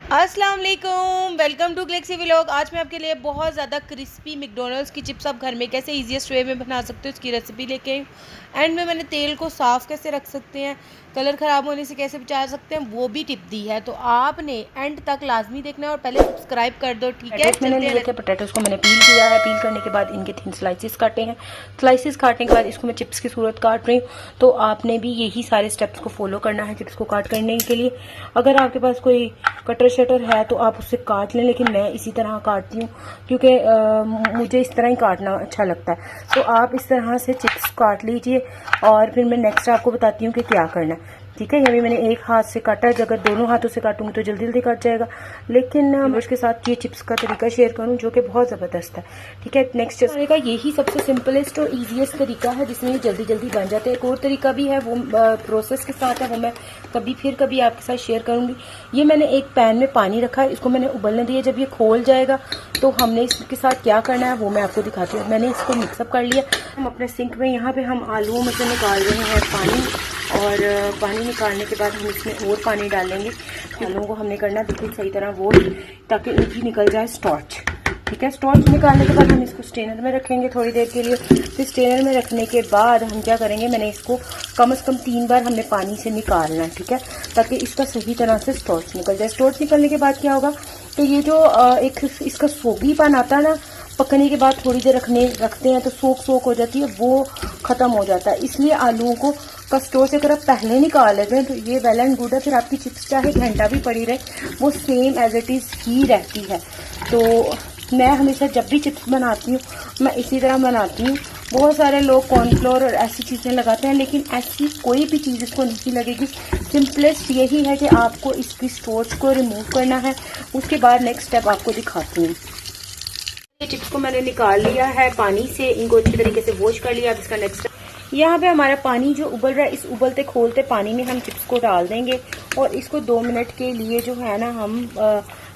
अस्सलाम वालेकुम, welcome to galaxy vlog. आज मैं आपके लिए बहुत ज़्यादा क्रिस्पी मैकडॉनल्ड्स की चिप्स आप घर में कैसे इजीएस्ट वे में बना सकते हो उसकी रेसिपी लेके आई हूँ। एंड में मैंने तेल को साफ़ कैसे रख सकते हैं, कलर ख़राब होने से कैसे बचा सकते हैं, वो भी टिप दी है। तो आपने एंड तक लाजमी देखना है और पहले सब्सक्राइब कर दो, ठीक है। मैंने ले लेके पोटैटोज़ को मैंने पील किया है। पील करने के बाद इनके थिन स्लाइसेस काटे हैं। स्लाइसेस काटने के बाद इसको मैं चिप्स की सूरत काट रही हूँ। तो आपने भी यही सारे स्टेप्स को फॉलो करना है चिप्स को काट करने के लिए। अगर आपके पास कोई कटर शटर है तो आप उससे काट लें, लेकिन मैं इसी तरह काटती हूँ क्योंकि मुझे इस तरह ही काटना अच्छा लगता है। तो आप इस तरह से चिप्स काट लीजिए और फिर मैं नेक्स्ट आपको बताती हूँ कि क्या करना है, ठीक है। अभी मैंने एक हाथ से काटा है, अगर दोनों हाथों से काटूंगी तो जल्दी जल्दी कट जाएगा, लेकिन मैं उसके साथ ये चिप्स का तरीका शेयर करूँ जो कि बहुत ज़बरदस्त है, ठीक है। नेक्स्ट बनाने का यही सबसे सिंपलेस्ट और ईजीएस्ट तरीका है जिसमें ये जल्दी जल्दी बन जाते हैं। एक और तरीका भी है, वो प्रोसेस के साथ है, वो मैं कभी आपके साथ शेयर करूँगी। ये मैंने एक पैन में पानी रखा है, इसको मैंने उबलने दिया। जब ये खोल जाएगा तो हमने इसके साथ क्या करना है वो मैं आपको दिखाती हूँ। मैंने इसको मिक्सअप कर लिया। हम अपने सिंक में यहाँ पे हम आलूओं में से निकाल रहे हैं पानी, और पानी निकालने के बाद हम इसमें और पानी डालेंगे। आलूओं को हमने करना बिल्कुल सही तरह वो, ताकि इनकी निकल जाए स्टार्च, ठीक है। स्टार्च निकालने के बाद हम इसको स्ट्रेनर में रखेंगे थोड़ी देर के लिए। फिर स्ट्रेनर में रखने के बाद हम क्या करेंगे, मैंने इसको कम से कम 3 बार हमने पानी से निकालना है, ठीक है, ताकि इसका सही तरह से स्टार्च निकल जाए। स्टार्च निकलने के बाद क्या होगा, तो ये जो एक इसका सोगीपन आता है ना, पकने के बाद थोड़ी देर रखते हैं तो सोख हो जाती है, वो खत्म हो जाता है। इसलिए आलूओं को स्टोर से अगर आप पहले निकाल लेते हैं तो ये वेल एंड गुड है। फिर आपकी चिप्स चाहे घंटा भी पड़ी रहे वो सेम एज इट इज़ ही रहती है। तो मैं हमेशा जब भी चिप्स बनाती हूँ मैं इसी तरह बनाती हूँ। बहुत सारे लोग कॉर्नफ्लोर और ऐसी चीज़ें लगाते हैं, लेकिन ऐसी कोई भी चीज़ इसको नहीं लगेगी। सिंपलेस्ट यही है कि आपको इसकी स्टोर्च को रिमूव करना है। उसके बाद नेक्स्ट स्टेप आपको दिखाती हूँ। ये चिप्स को मैंने निकाल लिया है पानी से, इनको अच्छी तरीके से वॉश कर लिया। अब इसका नेक्स्ट यहाँ पे हमारा पानी जो उबल रहा है, इस उबलते खोलते पानी में हम चिप्स को डाल देंगे और इसको 2 मिनट के लिए जो है ना हम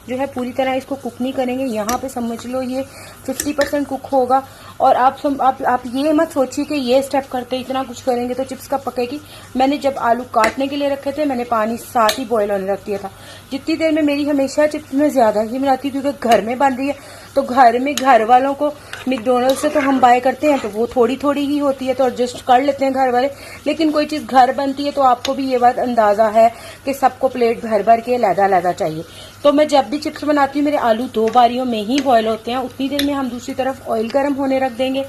जो है पूरी तरह इसको कुक नहीं करेंगे। यहाँ पे समझ लो ये 50% कुक होगा। और आप ये मत सोचिए कि ये स्टेप करते इतना कुछ करेंगे तो चिप्स कब पकेगी। मैंने जब आलू काटने के लिए रखे थे मैंने पानी साथ ही बॉयल होने रख दिया था। जितनी देर में मेरी हमेशा चिप्स में ज़्यादा ही बनाती हूँ क्योंकि घर में बन रही है, तो घर में घर वालों को मैकडॉनल्ड्स से तो हम बाय करते हैं तो वो थोड़ी थोड़ी ही होती है तो एडजस्ट कर लेते हैं घर वाले। लेकिन कोई चीज़ घर बनती है तो आपको भी ये बात अंदाज़ा है कि सबको प्लेट भर भर के लहदा चाहिए। तो मैं जब भी चिप्स बनाती हूँ मेरे आलू 2 बारियों में ही बॉयल होते हैं। उतनी देर में हम दूसरी तरफ ऑयल गर्म होने रख देंगे,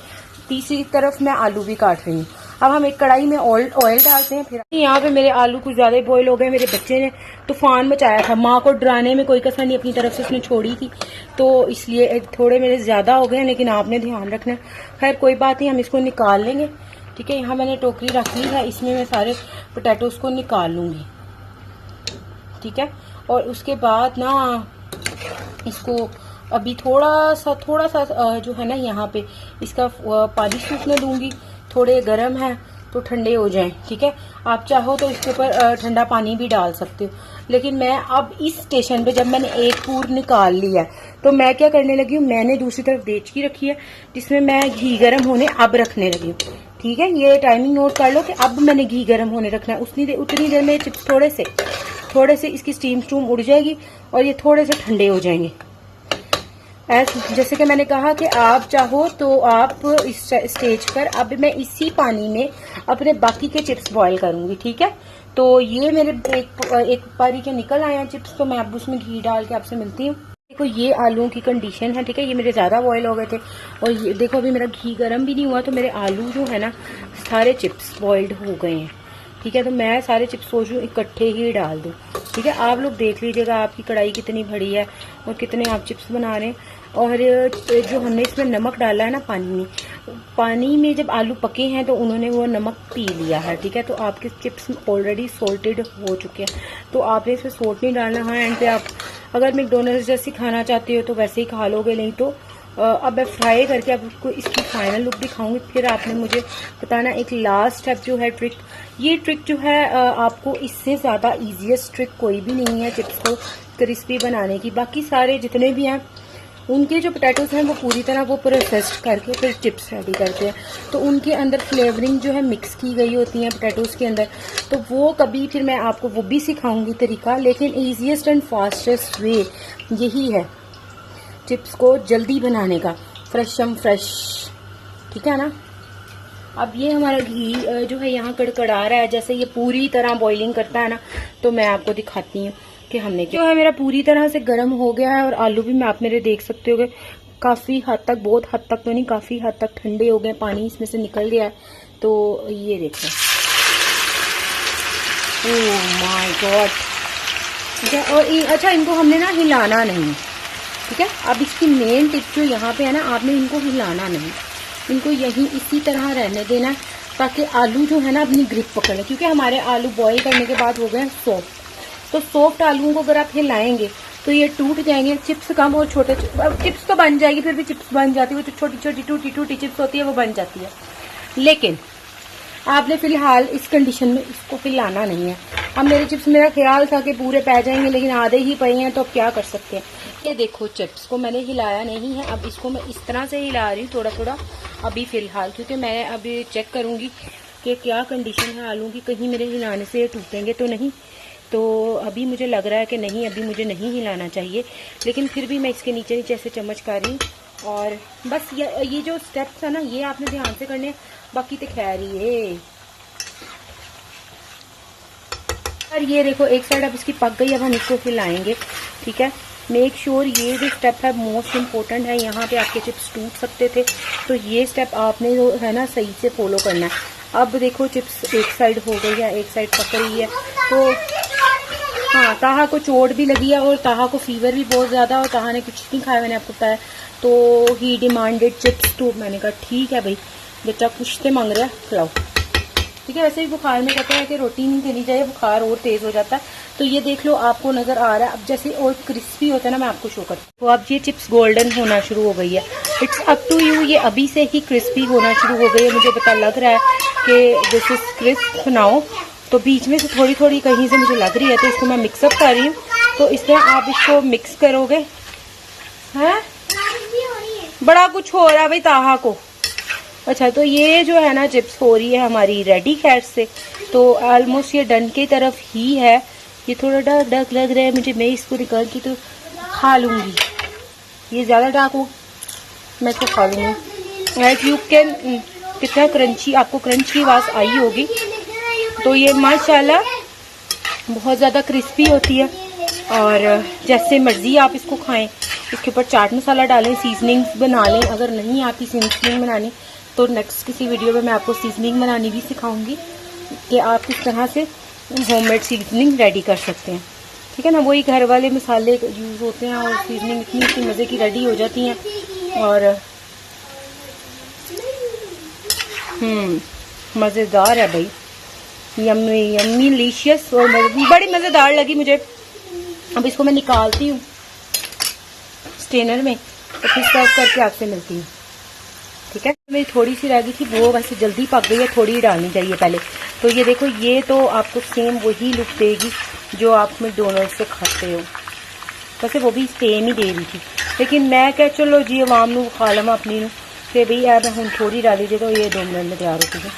तीसरी तरफ मैं आलू भी काट रही हूँ। अब हम एक कढ़ाई में ऑयल डालते हैं। फिर यहाँ पे मेरे आलू कुछ ज़्यादा ही बॉयल हो गए। मेरे बच्चे ने तूफान मचाया था, माँ को डराने में कोई कसर नहीं अपनी तरफ से उसने छोड़ी थी, तो इसलिए थोड़े मेरे ज़्यादा हो गए, लेकिन आपने ध्यान रखना है। खैर कोई बात नहीं, हम इसको निकाल लेंगे, ठीक है। यहाँ मैंने टोकरी रख ली है, इसमें मैं सारे पोटैटोज़ को निकाल लूँगी, ठीक है। और उसके बाद ना इसको अभी थोड़ा सा जो है ना यहाँ पे इसका पानी सूखने दूंगी। थोड़े गर्म है तो ठंडे हो जाएं, ठीक है। आप चाहो तो इसके ऊपर ठंडा पानी भी डाल सकते हो, लेकिन मैं अब इस स्टेशन पे जब मैंने एक पूर निकाल लिया है तो मैं क्या करने लगी हूँ, मैंने दूसरी तरफ देचकी रखी है जिसमें मैं घी गर्म होने अब रखने लगी हूँ, ठीक है। ये टाइमिंग नोट कर लो कि अब मैंने घी गर्म होने रखना है। उतनी देर में चिप्स थोड़े से इसकी स्टीम उड़ जाएगी और ये थोड़े से ठंडे हो जाएंगे। जैसे कि मैंने कहा कि आप चाहो तो आप इस स्टेज पर अब मैं इसी पानी में अपने बाकी के चिप्स बॉईल करूंगी, ठीक है। तो ये मेरे एक पारी के निकल आए हैं चिप्स, तो मैं अब उसमें घी डाल के आपसे मिलती हूँ। देखो ये आलूओं की कंडीशन है, ठीक है। ये मेरे ज़्यादा बॉईल हो गए थे और ये देखो अभी मेरा घी गर्म भी नहीं हुआ तो मेरे आलू जो है ना सारे चिप्स बॉइल्ड हो गए हैं, ठीक है। तो मैं सारे चिप्स सोच रही हूँ इकट्ठे ही डाल दूँ, ठीक है। आप लोग देख लीजिएगा आपकी कढ़ाई कितनी बड़ी है और कितने आप चिप्स बना रहे हैं। और जो हमने इसमें नमक डाला है ना पानी में जब आलू पके हैं तो उन्होंने वो नमक पी लिया है, ठीक है। तो आपके चिप्स ऑलरेडी सोल्टेड हो चुके हैं, तो आपने इसमें सोल्ट नहीं डालना है। एंड पे आप अगर मैकडॉनल्ड्स जैसी खाना चाहते हो तो वैसे ही खा लोगे, नहीं तो अब मैं फ्राई करके आपको इसकी फाइनल लुक दिखाऊंगी। फिर आपने मुझे बताना। एक लास्ट स्टेप जो है ट्रिक, ये ट्रिक जो है आपको इससे ज़्यादा ईजीएस्ट ट्रिक कोई भी नहीं है चिप्स को क्रिस्पी बनाने की। बाकी सारे जितने भी हैं उनके जो पोटैटोज हैं वो पूरी तरह वो प्रोसेस्ड करके फिर चिप्स रेडी करते हैं, तो उनके अंदर फ्लेवरिंग जो है मिक्स की गई होती है पोटैटोज के अंदर। तो वो कभी फिर मैं आपको वो भी सिखाऊंगी तरीका, लेकिन ईजीएस्ट एंड फास्टेस्ट वे यही है चिप्स को जल्दी बनाने का, फ्रेश। ठीक है ना। अब ये हमारा घी जो है यहाँ कड़कड़ा रहा है, जैसे ये पूरी तरह बॉइलिंग करता है ना, तो मैं आपको दिखाती हूँ कि हमने जो है मेरा पूरी तरह से गर्म हो गया है। और आलू भी मैं आप मेरे देख सकते हो काफी हद तक, बहुत हद तक तो नहीं, काफी हद तक ठंडे हो गए, पानी इसमें से निकल गया है। तो ये देखो, ओह माय गॉड। ठीक है। और अच्छा, इनको हमने ना हिलाना नहीं। ठीक है। अब इसकी मेन टिप जो यहाँ पे है ना, आपने इनको हिलाना नहीं, इनको यहीं इसी तरह रहने देना है, ताकि आलू जो है ना अपनी ग्रिप पकड़ ले, क्योंकि हमारे आलू बॉईल करने के बाद हो गए सॉफ्ट। तो सॉफ्ट आलूओं को अगर आप हिलाएंगे तो ये टूट जाएंगे, चिप्स कम और छोटे चिप्स तो बन जाएगी, फिर भी चिप्स बन जाती है, वो जो छोटी छोटी टूटी चिप्स होती है वो बन जाती है। लेकिन आपने फिलहाल इस कंडीशन में इसको हिलाना नहीं है। अब मेरे चिप्स, मेरा ख्याल था कि पूरे पै जाएंगे, लेकिन आधे ही पए हैं, तो अब क्या कर सकते हैं। ये देखो, चिप्स को मैंने हिलाया नहीं है। अब इसको मैं इस तरह से हिला रही हूँ थोड़ा थोड़ा अभी फिलहाल, क्योंकि मैं अभी चेक करूंगी कि क्या कंडीशन है आलू की, कहीं मेरे हिलाने से टूटेंगे तो नहीं। तो अभी मुझे लग रहा है कि नहीं, अभी मुझे नहीं हिलाना चाहिए, लेकिन फिर भी मैं इसके नीचे नीचे ऐसे चम्मच कर रही हूँ। और बस ये जो स्टेप्स है ना, ये आपने ध्यान से करने, बाकी तो खैर ही। और ये देखो, एक साइड अब इसकी पक गई, अब हम इसको हिलाएंगे। ठीक है। मेक श्योर ये जो स्टेप है मोस्ट इम्पोर्टेंट है। यहाँ पे आपके चिप्स टूट सकते थे, तो ये स्टेप आपने जो है ना सही से फॉलो करना है। अब देखो, चिप्स एक साइड हो गई है, एक साइड पक रही है। तो हाँ, ताहा को चोट भी लगी है और ताहा को फीवर भी बहुत ज़्यादा, और ताहा ने कुछ नहीं खाया, मैंने आपको बताया। तो ही डिमांडेड चिप्स टू, मैंने कहा ठीक है भाई, बच्चा कुछ तो मांग रहा है, खिलाओ। ठीक है। वैसे भी बुखार में कहते हैं कि रोटी नहीं देनी चाहिए, बुखार और तेज हो जाता है। तो ये देख लो, आपको नजर आ रहा है अब जैसे और क्रिस्पी होता है ना, मैं आपको शो करती हूँ। तो अब ये चिप्स गोल्डन होना शुरू हो गई है, इट्स अप टू यू, ये अभी से ही क्रिस्पी होना शुरू हो गई है। मुझे पता लग रहा है कि दिस इज क्रिस्प नाउ। तो बीच में से थोड़ी थोड़ी कहीं से मुझे लग रही है, तो इसको मैं मिक्सअप कर रही हूँ। तो इस तरह आप इसको मिक्स करोगे। हैं, बड़ा कुछ हो रहा है भाई ताहा को। अच्छा, तो ये जो है ना चिप्स हो रही है हमारी रेडी खैर से, तो ऑलमोस्ट ये डन की तरफ ही है। ये थोड़ा डार्क लग रहा है मुझे, मैं इसको निकाल के तो खा लूंगी। ये ज्यादा डार्क हो, मैं इसको खा लूंगी। लाइक यू कैन, कितना क्रंची, आपको क्रंच की आवाज आई होगी। तो ये माशाल्लाह बहुत ज़्यादा क्रिस्पी होती है, और जैसे मर्जी आप इसको खाएं। इसके ऊपर चाट मसाला डालें, सीजनिंग्स बना लें। अगर नहीं आती सीजनिंग बनानी, तो नेक्स्ट किसी वीडियो में मैं आपको सीजनिंग बनानी भी सिखाऊंगी कि आप किस तरह से होममेड सीजनिंग रेडी कर सकते हैं। ठीक है ना। वही घर वाले मसाले यूज़ होते हैं, और सीजनिंग इतनी मज़े की रेडी हो जाती हैं। और मज़ेदार है भाई, यम्मी यम्मी डिलीशियस, और बड़ी मज़ेदार लगी मुझे। अब इसको मैं निकालती हूँ स्टेनर में, तो फिर सर्व करके आपसे मिलती हूँ। ठीक है। मेरी थोड़ी सी रह गई थी, वो वैसे जल्दी पक गई है, थोड़ी ही डालनी चाहिए पहले। तो ये देखो, ये तो आपको सेम वही लुक देगी जो आप मैकडॉनल्ड्स से खाते हो। वैसे वो भी सेम ही दे रही थी, लेकिन मैं क्या, चलो जी आवाम नू खा लवा अपनी नू, कि भाई यार मैं हूँ थोड़ी डाली थी, तो ये 2 मिनट में तैयार होती है।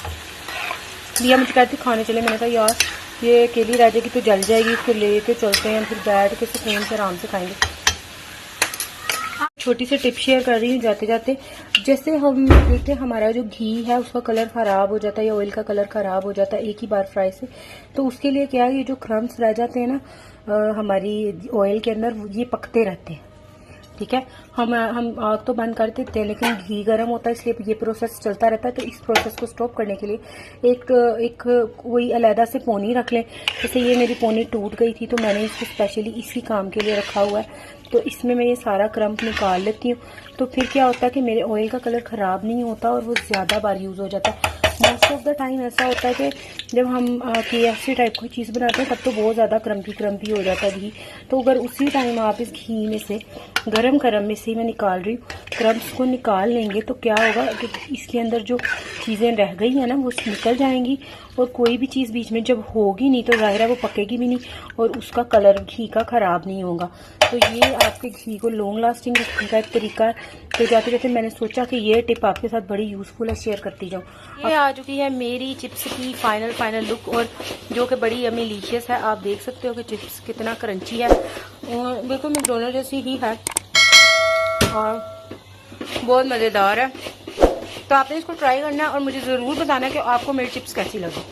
लिया मुझे कहती खाने चले, मैंने कहा यार ये अकेली रह जाएगी तो जल जाएगी, इसको ले के चलते हैं, फिर बैठ के सुकून से आराम से खाएंगे। छोटी सी टिप शेयर कर रही हूँ जाते जाते। जैसे हम देखते हैं हमारा जो घी है उसका कलर खराब हो जाता है, या ऑयल का कलर खराब हो जाता है एक ही बार फ्राई से, तो उसके लिए क्या है, ये जो क्रम्स रह जाते हैं ना हमारी ऑयल के अंदर, ये पकते रहते हैं। ठीक है। हम आग तो बंद कर देते हैं, लेकिन घी गर्म होता है, इसलिए ये प्रोसेस चलता रहता है। तो इस प्रोसेस को स्टॉप करने के लिए एक कोई अलहदा से पोनी रख लें। जैसे ये मेरी पोनी टूट गई थी, तो मैंने इसको स्पेशली इसी काम के लिए रखा हुआ है। तो इसमें मैं ये सारा क्रम्प निकाल लेती हूँ, तो फिर क्या होता है कि मेरे ऑयल का कलर ख़राब नहीं होता, और वो ज़्यादा बार यूज़ हो जाता है। मोस्ट ऑफ द टाइम ऐसा होता है कि जब हम KFC टाइप की चीज़ बनाते हैं, तब तो बहुत ज़्यादा क्रम्पी हो जाता है घी। तो अगर उसी टाइम आप इस घी में से गरम में से मैं निकाल रही हूँ, क्रम्स को निकाल लेंगे तो क्या होगा कि इसके अंदर जो चीज़ें रह गई हैं ना वो निकल जाएंगी, और कोई भी चीज़ बीच में जब होगी नहीं तो ज़ाहिर है वो पकेगी भी नहीं और उसका कलर घी का ख़राब नहीं होगा। तो ये आपके घी को लॉन्ग लास्टिंग रखने का एक तरीका है। तो जाते जाते मैंने सोचा कि ये टिप आपके साथ बड़ी यूज़फुल है, शेयर करती जाऊँ। ये आ चुकी है मेरी चिप्स की फाइनल लुक, और जो कि बड़ी अमीलिशियस है। आप देख सकते हो कि चिप्स कितना क्रंची है, और बिल्कुल मैकडॉनल्ड जैसी ही है और बहुत मज़ेदार है। तो आपने इसको ट्राई करना है और मुझे ज़रूर बताना कि आपको मेरी चिप्स कैसी लगी।